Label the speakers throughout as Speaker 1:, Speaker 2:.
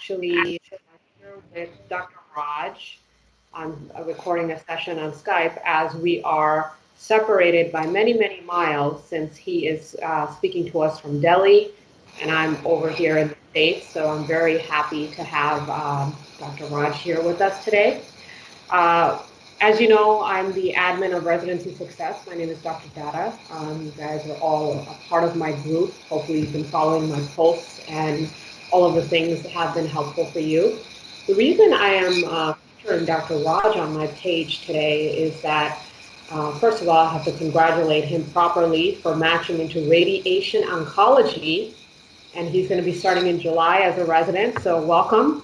Speaker 1: actually here with Dr. Raj. I'm recording a session on Skype as we are separated by many, many miles since he is speaking to us from Delhi and I'm over here in the States. So I'm very happy to have Dr. Raj here with us today. Uh, as you know, I'm the admin of Residency Success. My name is Dr. Data. You guys are all a part of my group. Hopefully you've been following my posts and all of the things that have been helpful for you. The reason I am featuring Dr. Raj on my page today is that, first of all, I have to congratulate him properly for matching into radiation oncology, and he's going to be starting in July as a resident, so welcome.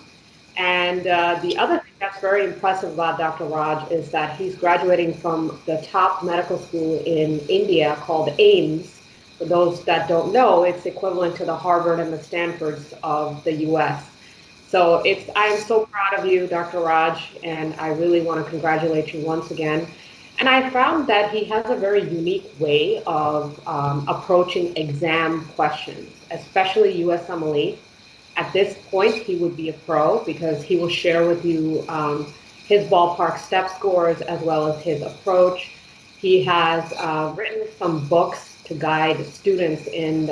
Speaker 1: And the other thing that's very impressive about Dr. Raj is that he's graduating from the top medical school in India called AIIMS. For those that don't know, it's equivalent to the Harvard and the Stanfords of the US. So I am so proud of you, Dr. Raj, and I really want to congratulate you once again. And I found that he has a very unique way of approaching exam questions, especially USMLE. At this point, he would be a pro because he will share with you his ballpark step scores as well as his approach. He has written some books to guide students in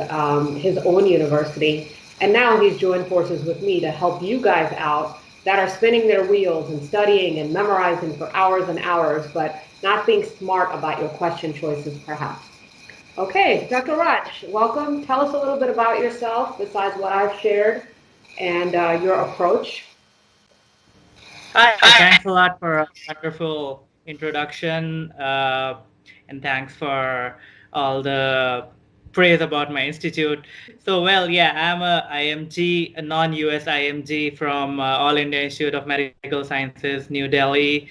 Speaker 1: his own university. And now he's joined forces with me to help you guys out that are spinning their wheels and studying and memorizing for hours and hours, but not being smart about your question choices, perhaps. Okay, Dr. Raj, welcome. Tell us a little bit about yourself besides what I've shared and your approach.
Speaker 2: Hi, thanks a lot for a wonderful introduction, and thanks for all the praise about my institute. So, well, yeah, I'm a IMG, a non-US IMG from All India Institute of Medical Sciences, New Delhi.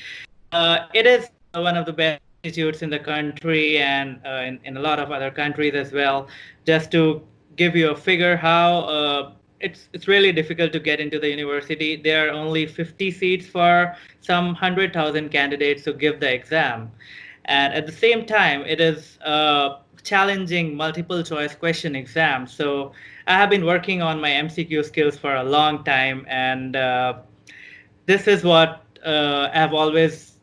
Speaker 2: It is one of the best institutes in the country and in a lot of other countries as well. Just to give you a figure how it's really difficult to get into the university. There are only 50 seats for some 100,000 candidates to give the exam. And at the same time, it is a challenging multiple choice question exam. So I have been working on my MCQ skills for a long time, and this is what I have always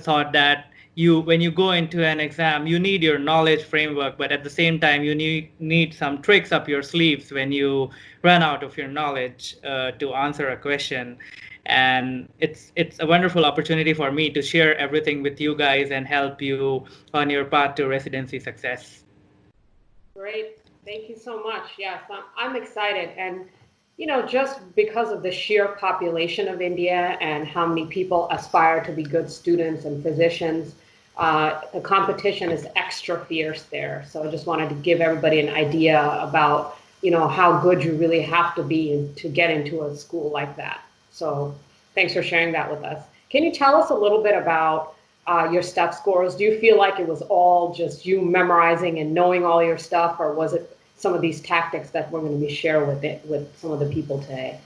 Speaker 2: thought that when you go into an exam, you need your knowledge framework, but at the same time, you need some tricks up your sleeves when you run out of your knowledge to answer a question. And it's a wonderful opportunity for me to share everything with you guys and help you on your path to residency success.
Speaker 1: Great. Thank you so much. Yes, I'm excited. And, you know, just because of the sheer population of India and how many people aspire to be good students and physicians, the competition is extra fierce there. So I just wanted to give everybody an idea about, you know, how good you really have to be to get into a school like that. So thanks for sharing that with us. Can you tell us a little bit about your step scores? Do you feel like it was all just you memorizing and knowing all your stuff, or was it some of these tactics that we're going to be sharing with some of the people today?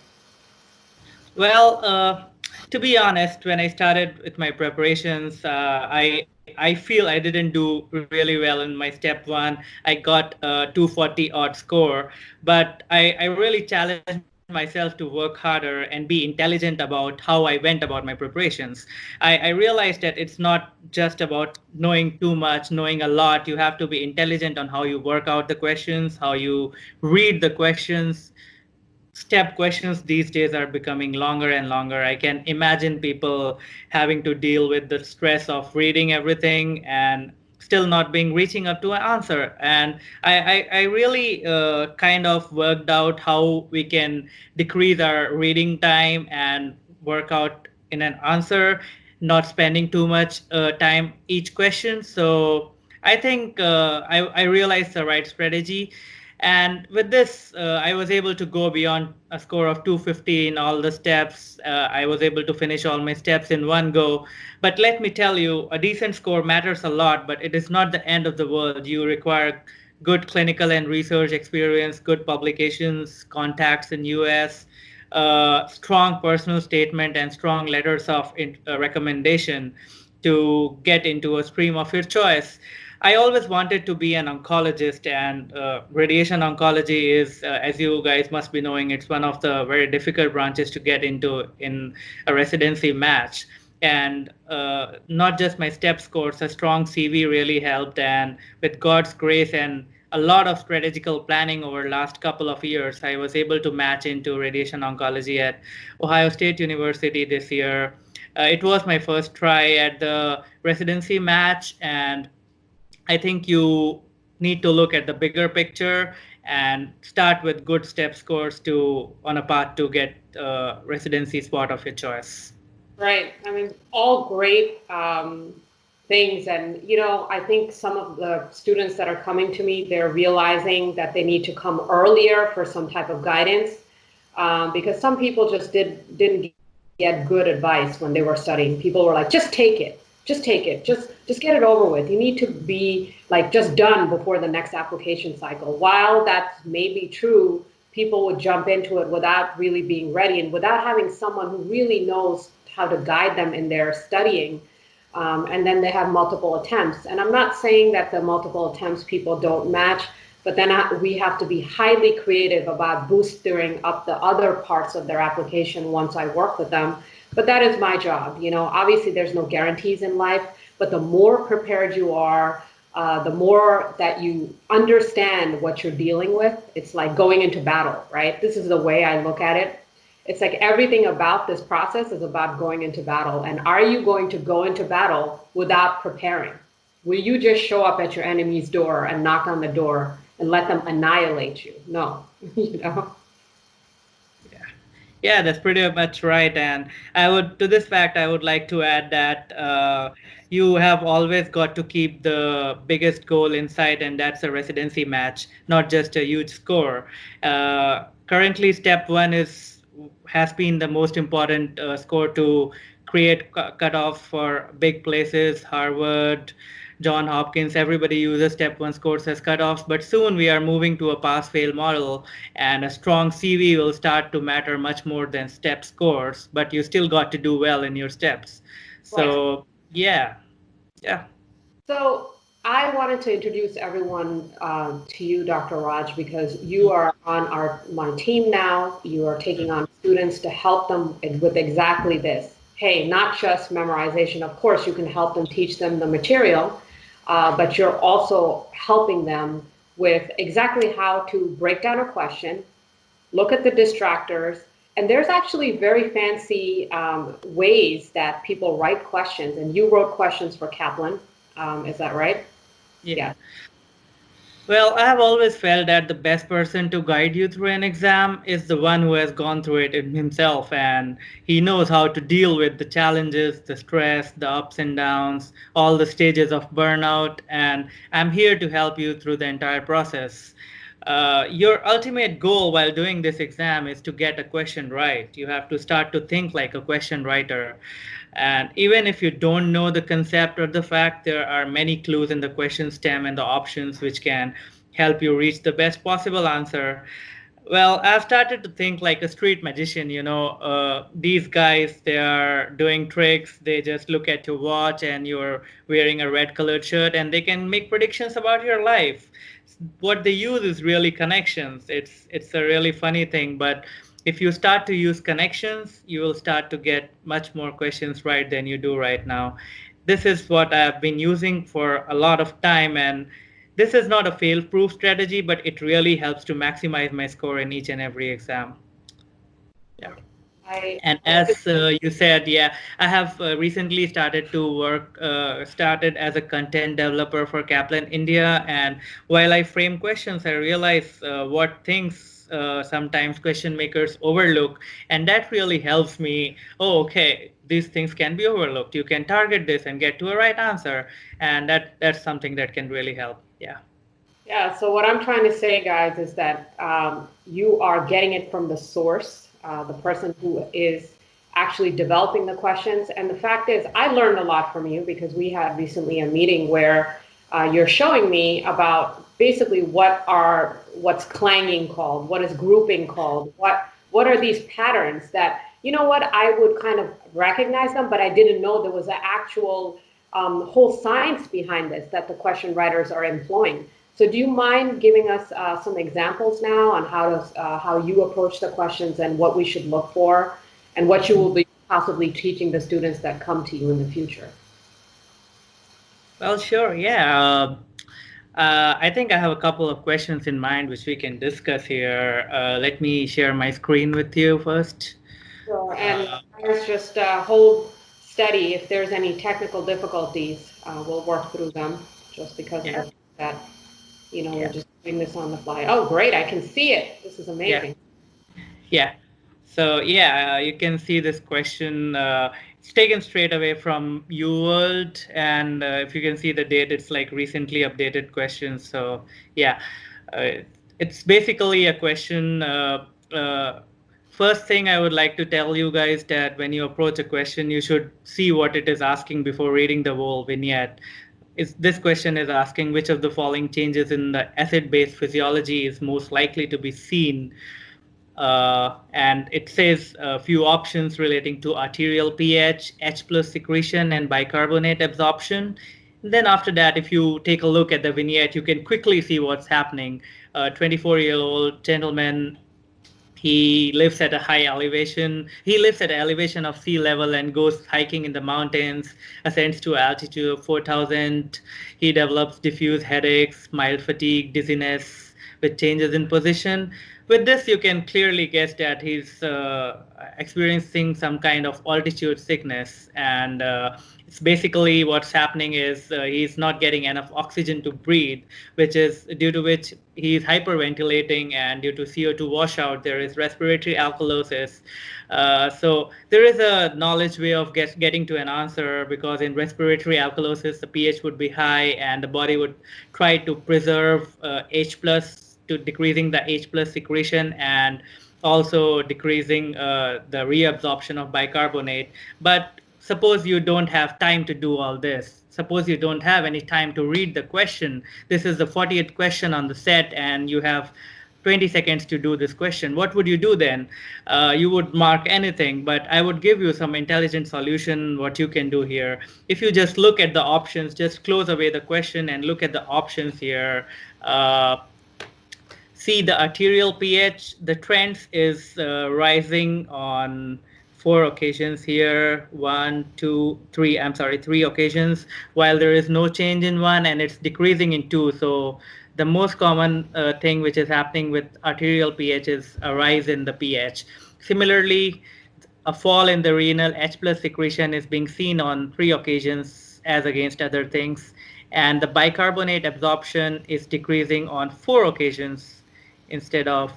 Speaker 2: Well, to be honest, when I started with my preparations, I feel I didn't do really well in my step one. I got a 240 odd score, but I really challenged myself to work harder and be intelligent about how I went about my preparations. I realized that it's not just about knowing too much, knowing a lot. You have to be intelligent on how you work out the questions, how you read the questions. Step questions these days are becoming longer and longer. I can imagine people having to deal with the stress of reading everything and still not being reaching up to an answer. And I really kind of worked out how we can decrease our reading time and work out in an answer, not spending too much time each question. So I think I realized the right strategy. And with this, I was able to go beyond a score of 250 in all the steps. I was able to finish all my steps in one go. But let me tell you, a decent score matters a lot, but it is not the end of the world. You require good clinical and research experience, good publications, contacts in US, strong personal statement, and strong letters of recommendation to get into a stream of your choice. I always wanted to be an oncologist, and radiation oncology is, as you guys must be knowing, it's one of the very difficult branches to get into in a residency match. And not just my step scores, a strong CV really helped. And with God's grace and a lot of strategical planning over the last couple of years, I was able to match into radiation oncology at Ohio State University this year. It was my first try at the residency match, and I think you need to look at the bigger picture and start with good step scores to on a path to get residency spot of your choice.
Speaker 1: Right. I mean, all great things. And, you know, I think some of the students that are coming to me, they're realizing that they need to come earlier for some type of guidance, because some people just didn't get good advice when they were studying. People were like, just take it. Just take it. Just get it over with. You need to be like just done before the next application cycle. While that may be true, people would jump into it without really being ready and without having someone who really knows how to guide them in their studying. And then they have multiple attempts. And I'm not saying that the multiple attempts people don't match, but then we have to be highly creative about boosting up the other parts of their application once I work with them. But that is my job. You know, obviously there's no guarantees in life, but the more prepared you are, the more that you understand what you're dealing with. It's like going into battle, right? This is the way I look at it. It's like everything about this process is about going into battle. And are you going to go into battle without preparing? Will you just show up at your enemy's door and knock on the door and let them annihilate you? No, you know?
Speaker 2: Yeah, that's pretty much right. And I would, to this fact, I would like to add that you have always got to keep the biggest goal in sight, and that's a residency match, not just a huge score. Currently, step one has been the most important score to create cutoff for big places, Harvard, John Hopkins. Everybody uses step one scores as cutoffs, but soon we are moving to a pass fail model, and a strong CV will start to matter much more than step scores, but you still got to do well in your steps.
Speaker 1: Right.
Speaker 2: So, yeah, yeah.
Speaker 1: So I wanted to introduce everyone to you, Dr. Raj, because you are on my team now. You are taking on students to help them with exactly this. Hey, not just memorization. Of course, you can help them, teach them the material, but you're also helping them with exactly how to break down a question, look at the distractors, and there's actually very fancy ways that people write questions. And you wrote questions for Kaplan. Is that right?
Speaker 2: Yeah. Well, I have always felt that the best person to guide you through an exam is the one who has gone through it himself, and he knows how to deal with the challenges, the stress, the ups and downs, all the stages of burnout, and I'm here to help you through the entire process. Your ultimate goal while doing this exam is to get a question right. You have to start to think like a question writer. And even if you don't know the concept or the fact, there are many clues in the question stem and the options which can help you reach the best possible answer. Well, I've started to think like a street magician, you know. These guys, they are doing tricks. They just look at your watch and you're wearing a red colored shirt, and they can make predictions about your life. What they use is really connections. It's a really funny thing, but if you start to use connections, you will start to get much more questions right than you do right now. This is what I've been using for a lot of time, and this is not a fail-proof strategy, but it really helps to maximize my score in each and every exam. Yeah.
Speaker 1: I
Speaker 2: And as you said, yeah, I have recently started to started as a content developer for Kaplan India. And while I frame questions, I realize what things sometimes question makers overlook. And that really helps me. Oh, okay, these things can be overlooked. You can target this and get to a right answer. And that's something that can really help. Yeah.
Speaker 1: Yeah, so what I'm trying to say, guys, is that you are getting it from the source, the person who is actually developing the questions. And the fact is, I learned a lot from you because we had recently a meeting where you're showing me about basically what's clanging called, what is grouping called, what are these patterns that, you know what, I would kind of recognize them, but I didn't know there was an actual whole science behind this that the question writers are employing. So do you mind giving us some examples now on how you approach the questions and what we should look for and what you will be possibly teaching the students that come to you in the future?
Speaker 2: Well, sure. Yeah. I think I have a couple of questions in mind which we can discuss here. Let me share my screen with you first.
Speaker 1: Sure. And let's just hold steady. If there's any technical difficulties, we'll work through them just because of
Speaker 2: Yeah.
Speaker 1: the fact that,
Speaker 2: Yeah.
Speaker 1: we're just doing this on the fly. Oh, great. I can see it. This is amazing.
Speaker 2: Yeah. So yeah, you can see this question. It's taken straight away from UWorld, and if you can see the date, it's like recently updated questions. So yeah, uh, it's basically a question. First thing I would like to tell you guys that when you approach a question, you should see what it is asking before reading the whole vignette. This question is asking which of the following changes in the acid-base physiology is most likely to be seen, and it says a few options relating to arterial pH, H plus secretion, and bicarbonate absorption. And then after that, if you take a look at the vignette, you can quickly see what's happening. A 24-year-old gentleman, he lives at a high elevation. He lives at an elevation of sea level and goes hiking in the mountains, ascends to altitude of 4,000. He develops diffuse headaches, mild fatigue, dizziness with changes in position. With this, you can clearly guess that he's experiencing some kind of altitude sickness, and it's basically what's happening is he's not getting enough oxygen to breathe, which is due to which he's hyperventilating, and due to CO2 washout, there is respiratory alkalosis. So there is a knowledge way of getting to an answer, because in respiratory alkalosis, the pH would be high, and the body would try to preserve H plus, to decreasing the H plus secretion and also decreasing the reabsorption of bicarbonate. But suppose you don't have time to do all this. Suppose you don't have any time to read the question. This is the 40th question on the set, and you have 20 seconds to do this question. What would you do then? You would mark anything, but I would give you some intelligent solution what you can do here. If you just look at the options, just close away the question and look at the options here. See the arterial pH, the trends is rising on 4 occasions here. One, two, three, I'm sorry, 3 occasions, while there is no change in one, and it's decreasing in 2. So the most common thing which is happening with arterial pH is a rise in the pH. Similarly, a fall in the renal H plus secretion is being seen on 3 occasions as against other things. And the bicarbonate absorption is decreasing on 4 occasions instead of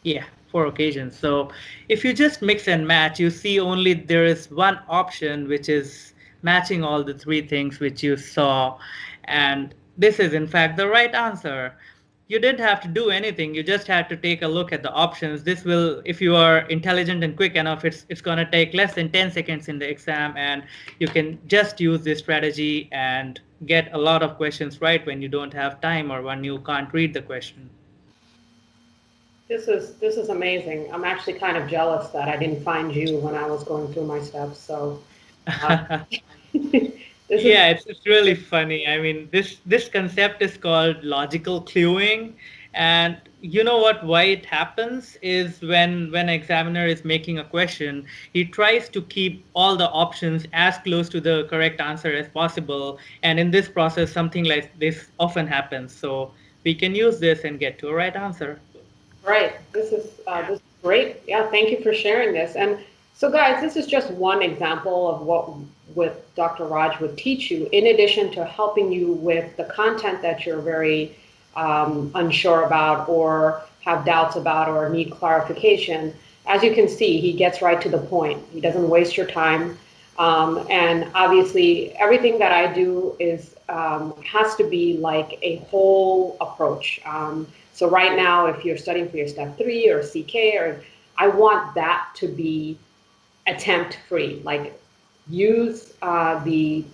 Speaker 2: yeah, 4 occasions. So if you just mix and match, you see only there is one option which is matching all the 3 things which you saw, and this is in fact the right answer. You didn't have to do anything, you just had to take a look at the options. This will, if you are intelligent and quick enough, it's going to take less than 10 seconds in the exam, and you can just use this strategy and get a lot of questions right when you don't have time or when you can't read the question.
Speaker 1: This is amazing. I'm actually kind of jealous that I didn't find you when I was going through my steps. So
Speaker 2: yeah, it's really funny. I mean, this concept is called logical cluing, and you know what? Why it happens is when an examiner is making a question, he tries to keep all the options as close to the correct answer as possible, and in this process, something like this often happens. So we can use this and get to a right answer.
Speaker 1: Right. This is great. Yeah, thank you for sharing this. And so, guys, this is just one example of what Dr. Raj would teach you, in addition to helping you with the content that you're very unsure about or have doubts about or need clarification. As you can see, he gets right to the point. He doesn't waste your time. And obviously, everything that I do is has to be like a whole approach. So right now, if you're studying for your step 3 or CK, I want that to be attempt free. Like, use the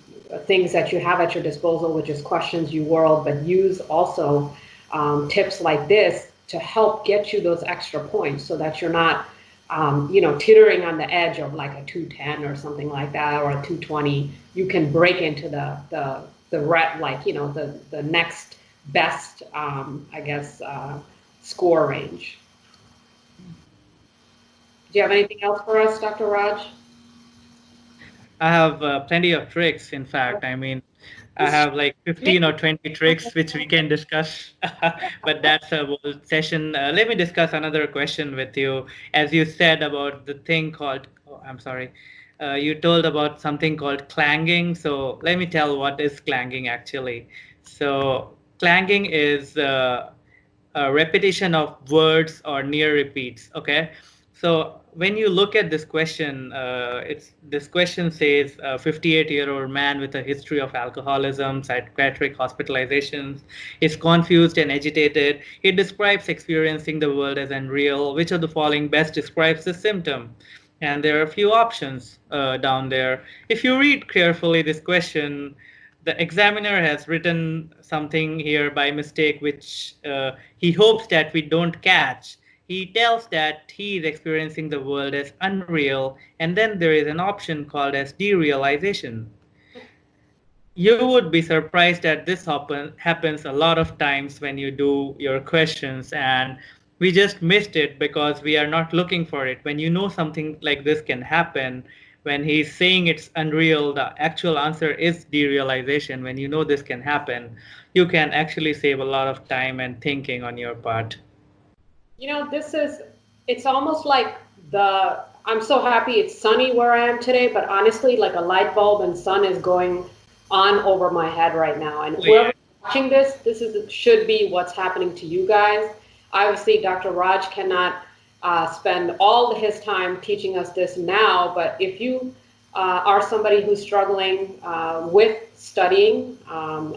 Speaker 1: things that you have at your disposal, which is questions UWorld, but use also tips like this to help get you those extra points, so that you're not teetering on the edge of like a 210 or something like that, or a 220, you can break into the next best, score range. Do you have anything else for us, Dr. Raj?
Speaker 2: I have plenty of tricks, in fact. I mean, I have like 15 or 20 tricks which we can discuss, but that's a whole session. Let me discuss another question with you. As you said about the thing called, oh, I'm sorry, you told about something called clanging. So let me tell what is clanging actually. So clanging is a repetition of words or near repeats. Okay, so when you look at this question, this question says a 58-year-old man with a history of alcoholism, psychiatric hospitalizations, is confused and agitated. He describes experiencing the world as unreal. Which of the following best describes the symptom? And there are a few options down there. If you read carefully this question, the examiner has written something here by mistake, which he hopes that we don't catch. He tells that he is experiencing the world as unreal, and then there is an option called as derealization. You would be surprised that this happens a lot of times when you do your questions, and we just missed it because we are not looking for it. When you know something like this can happen, when he's saying it's unreal, the actual answer is derealization. When you know this can happen, you can actually save a lot of time and thinking on your part.
Speaker 1: It's almost like I'm so happy it's sunny where I am today, but honestly, like a light bulb and sun is going on over my head right now. And whoever's watching should be what's happening to you guys. Obviously, Dr. Raj cannot spend all his time teaching us this now, but if you are somebody who's struggling with studying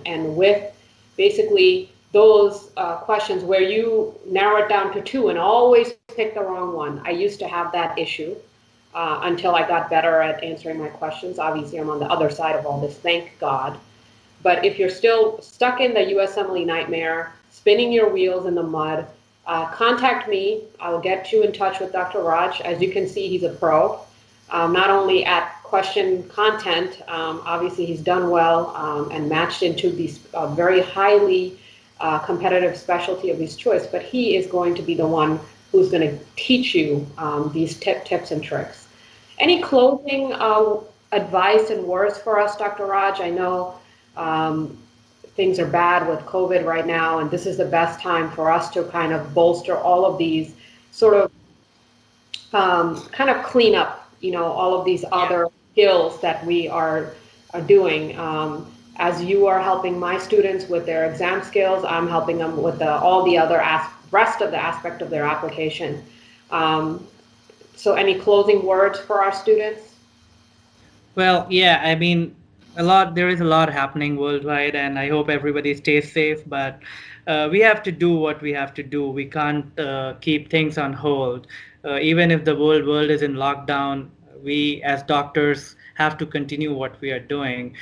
Speaker 1: and with basically those questions where you narrow it down to two and always pick the wrong one. I used to have that issue until I got better at answering my questions. Obviously, I'm on the other side of all this, thank God. But if you're still stuck in the USMLE nightmare, spinning your wheels in the mud, contact me. I'll get you in touch with Dr. Raj. As you can see, he's a pro, not only at question content. Obviously, he's done well and matched into these very highly competitive specialty of his choice, but he is going to be the one who's going to teach you these tips and tricks. Any closing advice and words for us, Dr. Raj? I know things are bad with COVID right now, and this is the best time for us to kind of bolster all of these sort of kind of clean up, all of these other skills that we are doing. As you are helping my students with their exam skills, I'm helping them with all the other rest of the aspect of their application. So any closing words for our students?
Speaker 2: Well, yeah, I mean, there is a lot happening worldwide, and I hope everybody stays safe, but we have to do what we have to do. We can't keep things on hold. Even if the world is in lockdown, we as doctors have to continue what we are doing.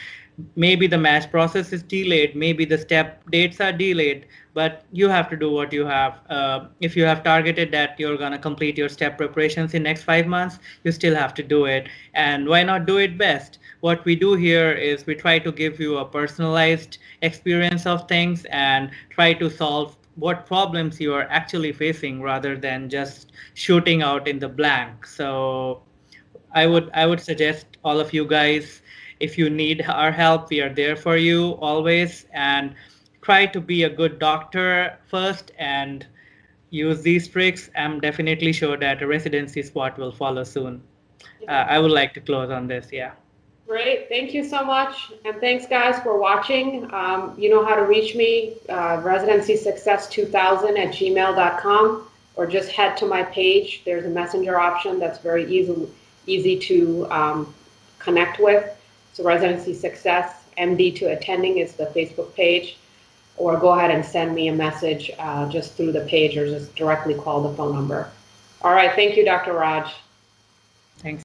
Speaker 2: Maybe the match process is delayed, maybe the step dates are delayed, but you have to do what you have. If you have targeted that you're going to complete your step preparations in next 5 months, you still have to do it. And why not do it best? What we do here is we try to give you a personalized experience of things and try to solve what problems you are actually facing rather than just shooting out in the blank. So I would suggest all of you guys, if you need our help, we are there for you always. And try to be a good doctor first and use these tricks. I'm definitely sure that a residency spot will follow soon. I would like to close on this. Yeah.
Speaker 1: Great. Thank you so much. And thanks, guys, for watching. You know how to reach me, residencysuccess2000@gmail.com, or just head to my page. There's a messenger option that's very easy to connect with. So Residency Success, MD to Attending is the Facebook page. Or go ahead and send me a message just through the page, or just directly call the phone number. All right. Thank you, Dr. Raj.